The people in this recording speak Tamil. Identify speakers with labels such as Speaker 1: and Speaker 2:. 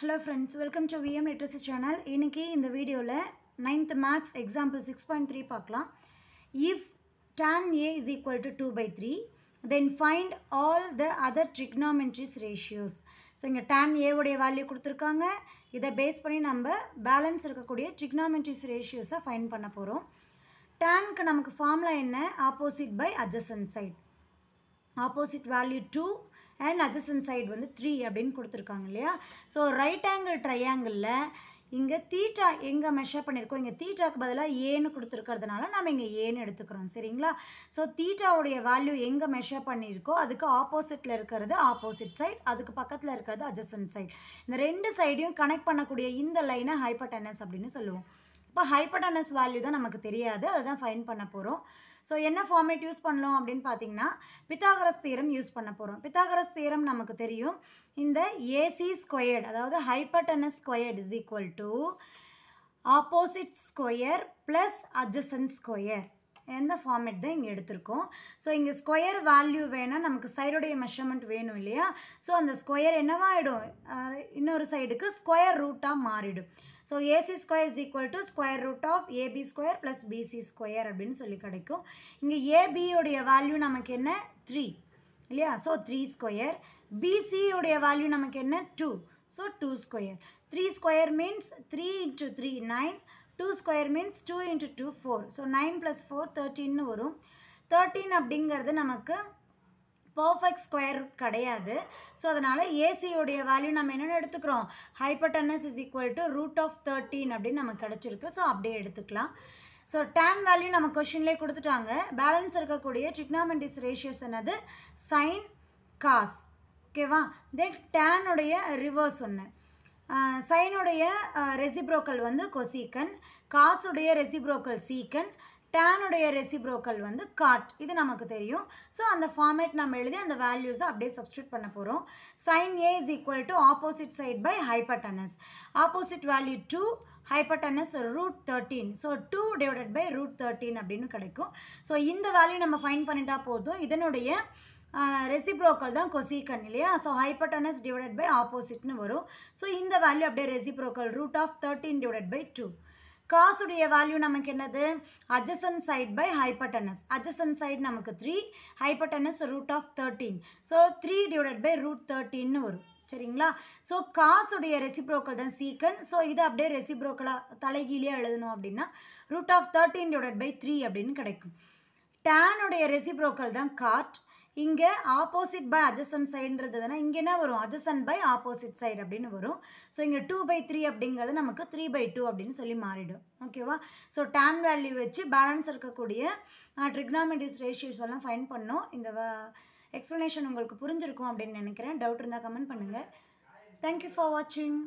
Speaker 1: Hello friends, welcome to VMLiteracy channel. இன்னைக்கு இந்த வீடியோல 9th maths example 6.3 பார்க்கலாம். If tan A is equal to 2 by 3, then find all the other trigonometry ratios. So இங்க tan A உடைய வேல்யூ கொடுத்திருக்காங்க. இதை பேஸ் பண்ணி நம்ம பேலன்ஸ் இருக்கக்கூடிய trigonometry ratios ஃபைண்ட் பண்ண போறோம். tan க்கு நமக்கு ஃபார்முலா என்ன? opposite by adjacent side. Opposite value 2 and adjacent side வந்து 3 அப்படின்னு கொடுத்துருக்காங்க இல்லையா. ஸோ ரைட் ஆங்கிள் ட்ரையாங்கிளில் இங்கே தீட்டா எங்கே மெஷர் பண்ணியிருக்கோம், இங்கே தீட்டாக்கு பதிலாக ஏன்னு கொடுத்துருக்கிறதுனால நம்ம இங்கே ஏன்னு எடுத்துக்கிறோம் சரிங்களா. ஸோ தீட்டாவுடைய வேல்யூ எங்கே மெஷர் பண்ணியிருக்கோ அதுக்கு ஆப்போசிட்டில் இருக்கிறது ஆப்போசிட் சைட், அதுக்கு பக்கத்தில் இருக்கிறது adjacent சைட். இந்த ரெண்டு சைடையும் கனெக்ட் பண்ணக்கூடிய இந்த லைனை ஹைப்போடெனஸ் அப்படின்னு சொல்லுவோம். இப்போ ஹைப்போடெனஸ் வேல்யூ தான் நமக்கு தெரியாது, அதுதான் ஃபைண்ட் பண்ண போகிறோம். ஸோ என்ன ஃபார்மேட் யூஸ் பண்ணலாம் அப்படின்னு பார்த்தீங்கன்னா பித்தாகரஸ் தியரம் யூஸ் பண்ண போகிறோம். பித்தாகரஸ் தியரம் நமக்கு தெரியும், இந்த ஏசி ஸ்கொயர்டு அதாவது hypotenuse squared is equal to opposite square plus adjacent square. எந்த ஃபார்மேட் தான் இங்கே எடுத்திருக்கோம். ஸோ இங்கே ஸ்கொயர் வேல்யூ வேணால் நமக்கு சைடுடைய மெஷர்மெண்ட் வேணும் இல்லையா. ஸோ அந்த ஸ்கொயர் என்னவாகிடும், இன்னொரு சைடுக்கு ஸ்கொயர் ரூட்டாக மாறிடும். So AC square is equal to square root of AB square plus BC square அப்படின்னு சொல்லி கிடைக்கும். இங்கே ஏபியோடைய வேல்யூ நமக்கு என்ன 3 இல்லையா. So 3 square. பிசியோடைய வேல்யூ நமக்கு என்ன 2. So 2 square. 3 square means 3 into 3 9. 2 square means 2 into 2 4. So 9 + 4 13 வரும். 13 அப்படிங்கிறது நமக்கு பர்ஃபெக்ட் ஸ்கொயர் கிடையாது. ஸோ அதனால் ஏசியோடைய வேல்யூ நம்ம என்னென்னு எடுத்துக்கிறோம், hypotenuse is equal to root of 13 அப்படின்னு நமக்கு கிடச்சிருக்கு. ஸோ அப்படியே எடுத்துக்கலாம். ஸோ tan வேல்யூ நம்ம கொஷின்லேயே கொடுத்துட்டாங்க. பேலன்ஸ் இருக்கக்கூடிய trigonometry ரேஷியோஸ் என்னது, சைன் காஸ் ஓகேவா. தென் டேனுடைய ரிவர்ஸ் ஒன்று, சைனுடைய ரெசிப்ரோக்கல் வந்து கொசீக்கன், காசுடைய ரெசிப்ரோக்கல் சீக்கன், டேனுடைய ரெசிப்ரோக்கல் வந்து காட். இது நமக்கு தெரியும். ஸோ அந்த ஃபார்மேட் நம்ம எழுதி அந்த வேல்யூஸை அப்படியே சப்ஸ்டியூட் பண்ண போகிறோம். Sine A is equal to opposite side by hypotenuse. Opposite value 2, hypotenuse root 13. So 2 divided by root 13 அப்படின்னு கிடைக்கும். ஸோ இந்த வேல்யூ நம்ம ஃபைண்ட் பண்ணிட்டா போதும். இதனுடைய ரெசிப்ரோக்கல் தான் கொசீக்கன் இல்லையா. ஸோ ஹைப்போடெனஸ் டிவைடட் பை ஆப்போசிட்னு வரும். ஸோ இந்த வேல்யூ அப்படியே reciprocal root of 13 divided by 2. காசுடைய வேல்யூ நமக்கு என்னது, adjacent side by hypotenuse. adjacent side நமக்கு 3, hypotenuse root of 13. So 3 divided by root 13 வரும் சரிங்களா. ஸோ காசுடைய ரெசிப்ரோக்கல் தான் சீக்கன். ஸோ இதை அப்படியே ரெசிப்ரோக்கலாக தலைகீழே எழுதணும் அப்படின்னா ரூட் ஆஃப் 13 டிவைடட் பை 3 அப்படின்னு கிடைக்கும். டேனுடைய ரெசிப்ரோக்கல் தான் காட். இங்கே ஆப்போசிட் பை adjacent சைடுன்றது தானே, இங்கே என்ன வரும், adjacent பை ஆப்போசிட் சைடு அப்படின்னு வரும். ஸோ இங்கே 2/3 அப்படிங்கிறது நமக்கு 3/2 அப்படின்னு சொல்லி மாறிடும் ஓகேவா. ஸோ tan வேல்யூ வச்சு பேலன்ஸ் இருக்கக்கூடிய trigonometry ரேஷியோஸ் எல்லாம் ஃபைண்ட் பண்ணோம். இந்த எக்ஸ்ப்ளனேஷன் உங்களுக்கு புரிஞ்சிருக்கும் அப்படின்னு நினைக்கிறேன். டவுட் இருந்தால் கமெண்ட் பண்ணுங்கள். தேங்க்யூ ஃபார் வாட்சிங்.